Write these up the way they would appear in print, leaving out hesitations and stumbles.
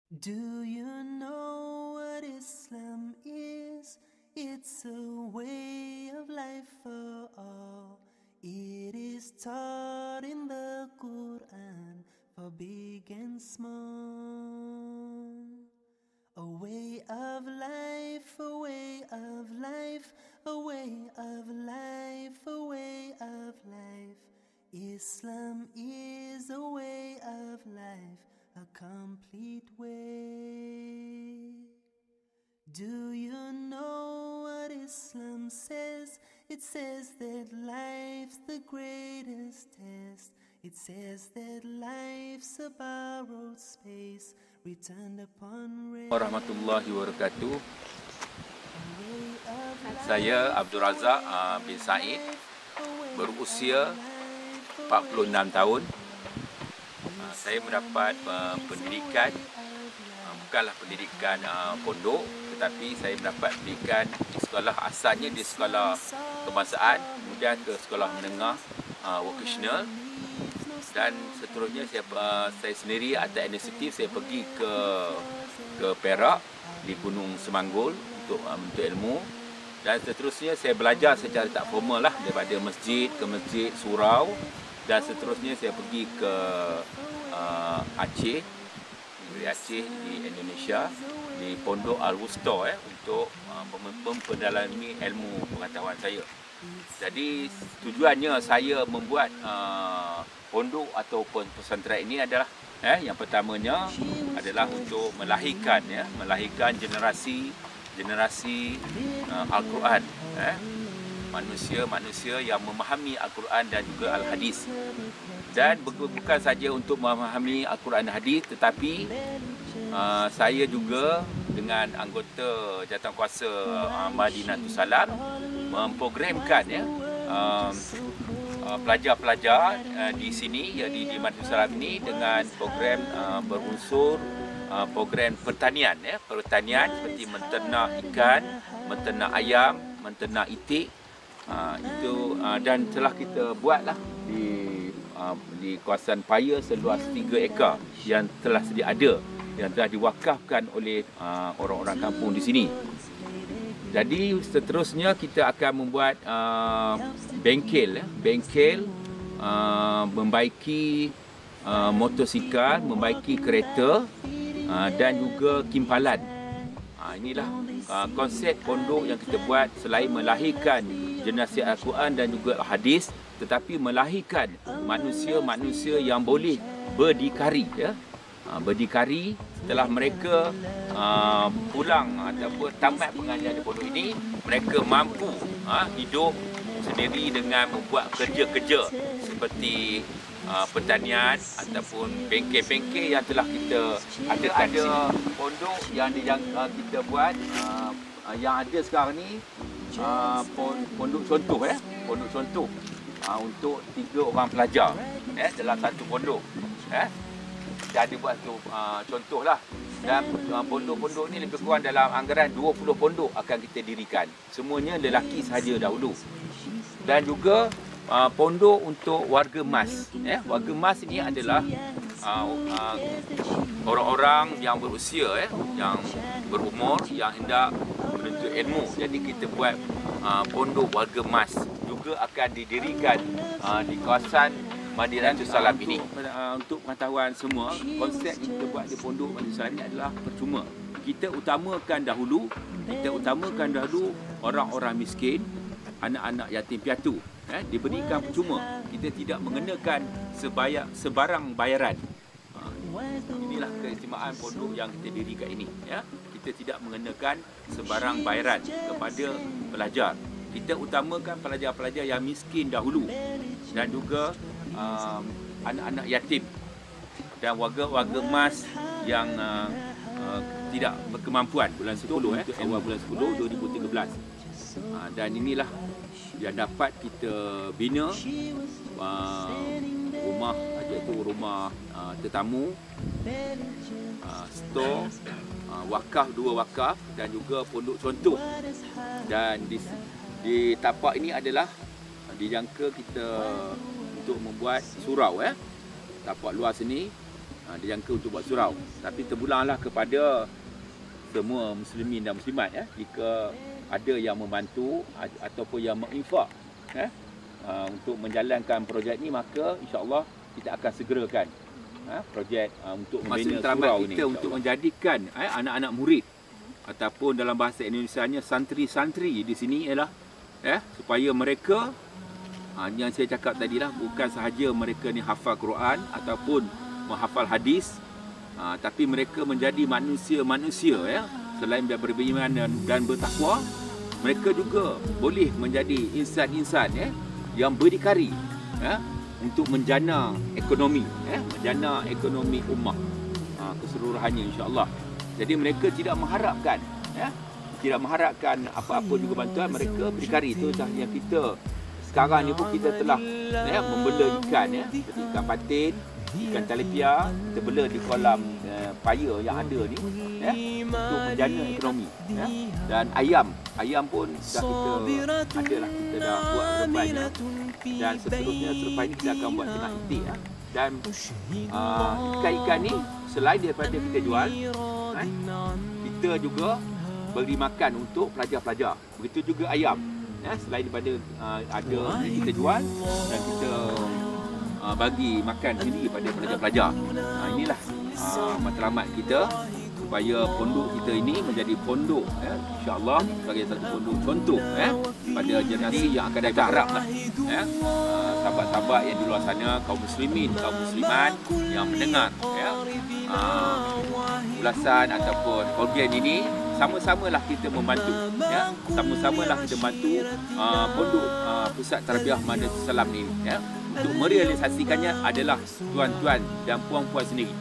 Do you know what Islam is? It's a way of life for all. It is taught in the Quran for big and small. A way of life, a way of life, a way of life, a way of life. Islam is a way of life, a complete way. Do you know what Islam says? It says that life's the greatest test. It says that life's a borrowed space, returned upon rain. Warahmatullahi wabarakatuh. Saya Abdul Razak bin Said, berusia 46 tahun. Saya mendapat pendidikan, bukanlah pendidikan pondok, tetapi saya mendapat pendidikan di sekolah, asalnya di sekolah kebangsaan, kemudian ke sekolah menengah vocational, dan seterusnya saya sendiri atas inisiatif saya pergi ke Perak di Gunung Semanggul untuk menuntut ilmu, dan seterusnya saya belajar secara tak formal lah, daripada masjid ke masjid surau, dan seterusnya saya pergi ke Aceh, negeri Aceh di Indonesia, di Pondok Al-Wusta untuk memperdalami ilmu pengetahuan saya. Jadi tujuannya saya membuat pondok ataupun pesantren ini adalah yang pertamanya adalah untuk melahirkan generasi Al-Quran, manusia yang memahami Al-Quran dan juga Al-Hadis. Dan bukan saja untuk memahami Al-Quran dan Hadis, tetapi saya juga dengan anggota jawatankuasa Madinatus Salam memprogramkan pelajar-pelajar di sini, di Madinatus Salam ini, dengan program berunsur program pertanian, pertanian seperti menternak ikan, menternak ayam, menternak itik, dan telah kita buatlah di kawasan paya seluas 3 ekar yang telah sedia ada, yang telah diwakafkan oleh orang-orang kampung di sini. Jadi seterusnya kita akan membuat bengkel, membaiki motosikal, membaiki kereta, dan juga kimpalan. Inilah konsep pondok yang kita buat, selain melahirkan generasi Al-Quran dan juga Hadis, tetapi melahirkan manusia-manusia yang boleh berdikari, berdikari setelah mereka pulang ataupun tamat pengajian di pondok ini. Mereka mampu hidup sendiri dengan membuat kerja-kerja seperti pertanian ataupun bengkel-bengkel yang telah kita adakan. Ada pondok yang kita buat yang ada sekarang ni, pondok contoh, pondok contoh untuk 3 orang pelajar dalam satu pondok. Kita ada buat tu contohlah. Dan pondok-pondok ni lebih kurang dalam anggaran 20 pondok akan kita dirikan. Semuanya lelaki sahaja dahulu. Dan juga pondok untuk warga emas. Warga emas ini adalah orang-orang yang berusia, yang berumur, yang hendak menuntut ilmu. Jadi kita buat pondok warga emas juga akan didirikan di kawasan Madinatus Salam ini. Untuk pengetahuan semua, konsep yang kita buat di pondok Madinatus Salam ini adalah percuma. Kita utamakan dahulu orang-orang miskin, anak-anak yatim piatu, diberikan percuma. Kita tidak mengenakan sebarang bayaran. Inilah keistimewaan pondok yang kita dirikan ini. Kita tidak mengenakan sebarang bayaran kepada pelajar. Kita utamakan pelajar-pelajar yang miskin dahulu, dan juga anak-anak yatim dan warga emas yang tidak berkemampuan. Bulan 10, awal bulan 10 2013. Dan inilah yang dapat kita bina rumah, iaitu rumah tetamu, stor, wakaf, 2 wakaf, dan juga pondok contoh. Dan di tapak ini adalah dijangka kita untuk membuat surau. Tapak luar sini dijangka untuk buat surau. Tapi terpulanglah kepada semua muslimin dan muslimat jika ada yang membantu ataupun yang menginfak untuk menjalankan projek ni, maka insya-Allah kita akan segerakan projek untuk membina surau ni untuk menjadikan anak-anak murid ataupun dalam bahasa Indonesianya santri-santri di sini ialah supaya mereka yang saya cakap tadilah, bukan sahaja mereka ni hafal Quran ataupun menghafal hadis, tapi mereka menjadi manusia-manusia selain beriman dan bertakwa, mereka juga boleh menjadi insan-insan yang berdikari untuk menjana ekonomi ummah keseluruhannya, insya-Allah. Jadi mereka tidak mengharapkan apa-apa juga bantuan, mereka berdikari. Itu dah yang kita sekarang ni pun kita telah membela ikan seperti ikan patin, ikan talipia, kita bela di kolam paya yang ada ni untuk menjana ekonomi. Dan ayam pun dah kita dah buat rebannya, dan seterusnya selepas ini kita akan buat ternak itik. Dan ikan-ikan ni selain daripada kita jual, kita juga beri makan untuk pelajar-pelajar. Begitu juga ayam, selain daripada ada kita jual, dan kita bagi makan sendiri kepada pelajar-pelajar. Inilah matlamat kita supaya pondok kita ini menjadi pondok insya-Allah sebagai satu pondok contoh pada generasi yang akan datang. Haraplah sahabat-sahabat yang di luar sana, kaum muslimin, kaum muslimat yang mendengar ulasan ataupun program ini, sama-samalah kita membantu, sama-samalah kita bantu pondok pusat tarbiyah Madrasah Salam ini. Untuk merealisasikannya adalah tuan-tuan dan puan-puan sendiri.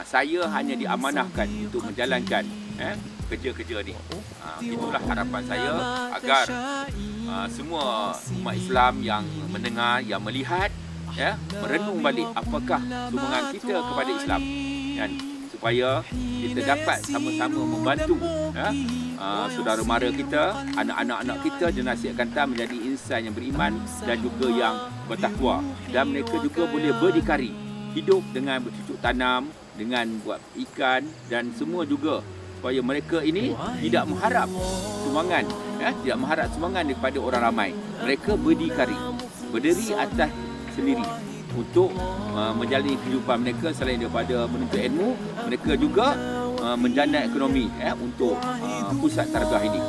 Saya hanya diamanahkan untuk menjalankan kerja-kerja ni. Itulah harapan saya agar semua umat Islam yang mendengar, yang melihat, merenung balik apakah sumbangan kita kepada Islam, kan, supaya kita dapat sama-sama membantu saudara mara kita, anak-anak kita, generasi akan datang menjadi insan yang beriman dan juga yang bertakwa, dan mereka juga boleh berdikari hidup dengan bercucuk tanam, dengan buat ikan dan semua juga, supaya mereka ini tidak mengharap sumbangan, tidak mengharap sumbangan daripada orang ramai. Mereka berdikari, berdiri atas sendiri untuk menjalani kehidupan mereka. Selain daripada menuntut ilmu, mereka juga menjana ekonomi untuk pusat tarbiyah ini.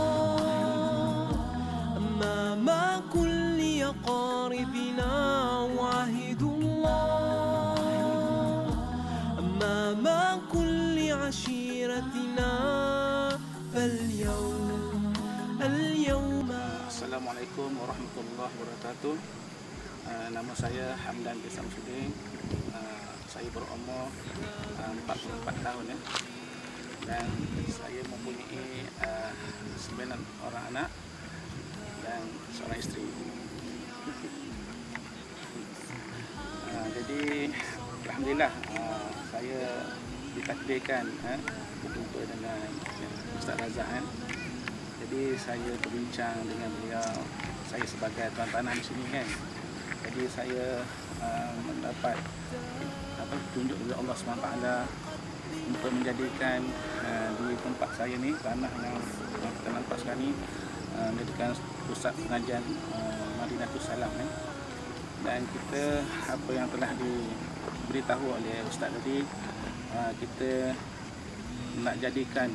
Assalamualaikum warahmatullahi wabarakatuh. Nama saya Hamdan bin Samsudin. Saya berumur 44 tahun dan saya mempunyai 9 orang anak dan seorang isteri. Jadi alhamdulillah saya ditakdirkan berjumpa dengan Ustaz Razak. Jadi saya berbincang dengan beliau, saya sebagai tuan tanah di sini kan. Jadi saya mendapat petunjuk dari Allah SWT untuk menjadikan di tempat saya ni, tanah yang kita nampak sekarang ni, menjadikan pusat pengajian Madinatus Salam Dan kita, apa yang telah diberitahu oleh Ustaz tadi, kita nak jadikan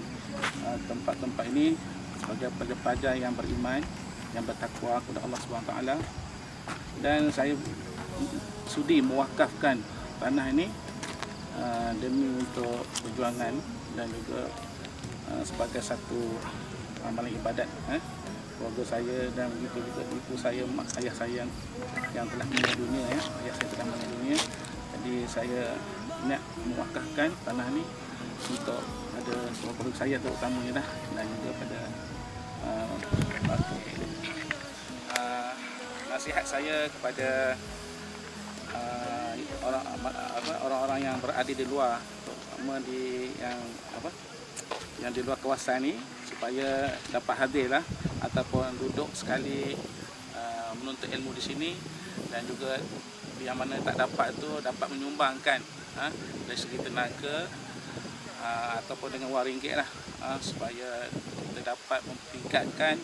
tempat-tempat ini sebagai pelajar-pelajar yang beriman, yang bertakwa kepada Allah SWT. Dan saya sudi mewakafkan tanah ini demi untuk perjuangan dan juga sebagai satu amalan ibadat keluarga saya, dan begitu juga ibu saya, ayah saya yang telah meninggal dunia, ayah saya telah meninggal dunia. Jadi saya nak mewakafkan tanah ini untuk ada keluarga saya terutamanya dan juga pada nasihat saya kepada orang-orang yang berada di luar, terutama yang di luar kawasan ni, supaya dapat hadirlah ataupun duduk sekali menuntut ilmu di sini, dan juga yang mana tak dapat tu dapat menyumbangkan dari segi tenaga ataupun dengan wang ringgit lah, supaya kita dapat memtingkatkan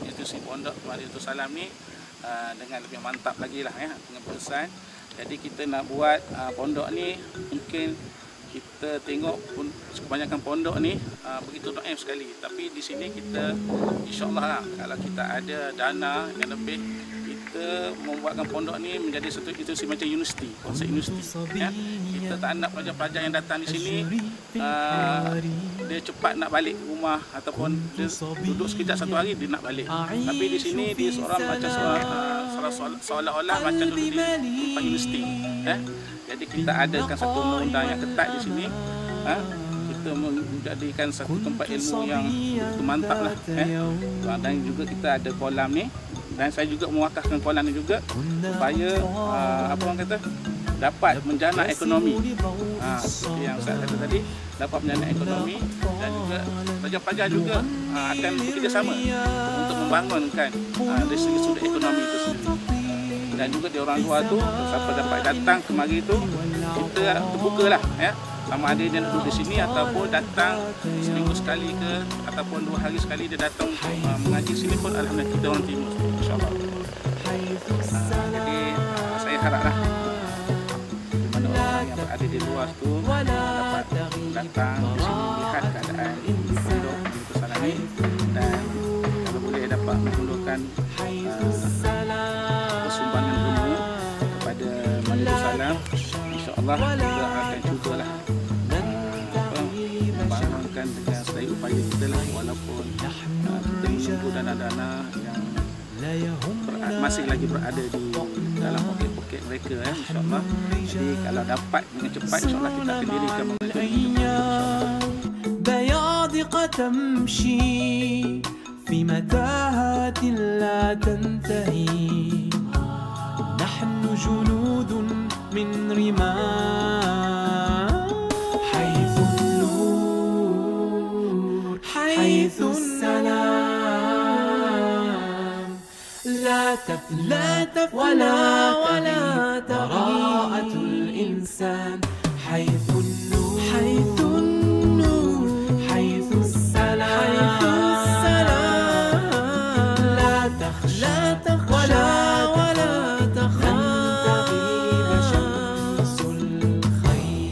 institusi pondok Madinatul Salam ni dengan lebih mantap lagi lah dengan pesan. Jadi kita nak buat pondok ni, mungkin kita tengok pun kebanyakan pondok ni begitu naif sekali, tapi di sini kita insya-Allah lah, kalau kita ada dana yang lebih, kita membuatkan pondok ni menjadi satu institusi macam universiti, konsep universiti. Kita tak nak pelajar-pelajar yang datang di sini dia cepat nak balik ke rumah, ataupun dia duduk sekejap satu hari dia nak balik. Tapi di sini dia seorang macam seolah-olah macam duduk di tempat universiti. Jadi kita adakan satu undang-undang yang ketat di sini. Kita menjadikan satu tempat ilmu yang begitu mantap lah. Dan juga kita ada kolam ni, dan saya juga mewakafkan kolam ni juga supaya apa orang kata, dapat menjana ekonomi. Seperti yang saya kata tadi, dapat menjana ekonomi, dan juga pelajar-pelajar juga akan bekerjasama untuk membangunkan dari segi sudut ekonomi itu sendiri. Dan juga di orang luar tu, siapa dapat datang kemari tu, kita terbuka lah sama ada dia nak duduk di sini ataupun datang seminggu sekali ke, ataupun 2 hari sekali dia datang untuk mengaji sini pun, alhamdulillah kita orang terima, insya-Allah. Jadi saya haraplah mana orang yang berada di luar tu dapat datang di sini, lihat keadaan pondok Madinatul Salam ni, dan kalau boleh dapat menghulurkan sumbangan ilmu kepada Madinatul Salam, insya-Allah kita akan cubalah membangunkan dengan sedaya upaya kita lah, walaupun kita menunggu dana-dana yang masih lagi berada di dalam poket-poket mereka, insya-Allah. Jadi kalau dapat dengan cepat, insya-Allah kita akan dirikan بياضقة تمشي في متاهات لا تنتهي، نحن جنود من رمال، حيث النور حيث السلام، لا تفلت ولا براءة الإنسان، حيث النور حيث النور حيث السلام، لا تخشى ولا تخاف، لن تغيب شمس الخير.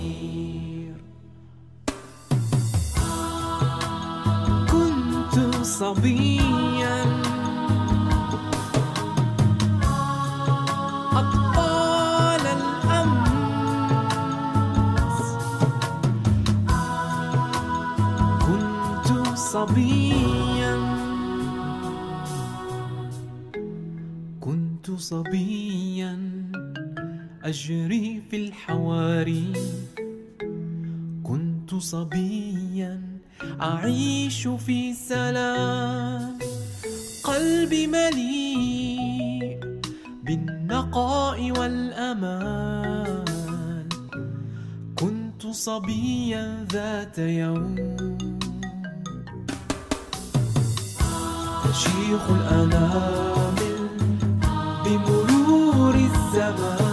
كنت صبيا أطفال الأمس، كنت صبيا كنت صبيا أجري في الحواري، كنت صبيا أعيش في سلام، قلبي مليء بالنقاء والأمان، كنت صبيا ذات يوم تشيخ الأنامل بمرور الزمان،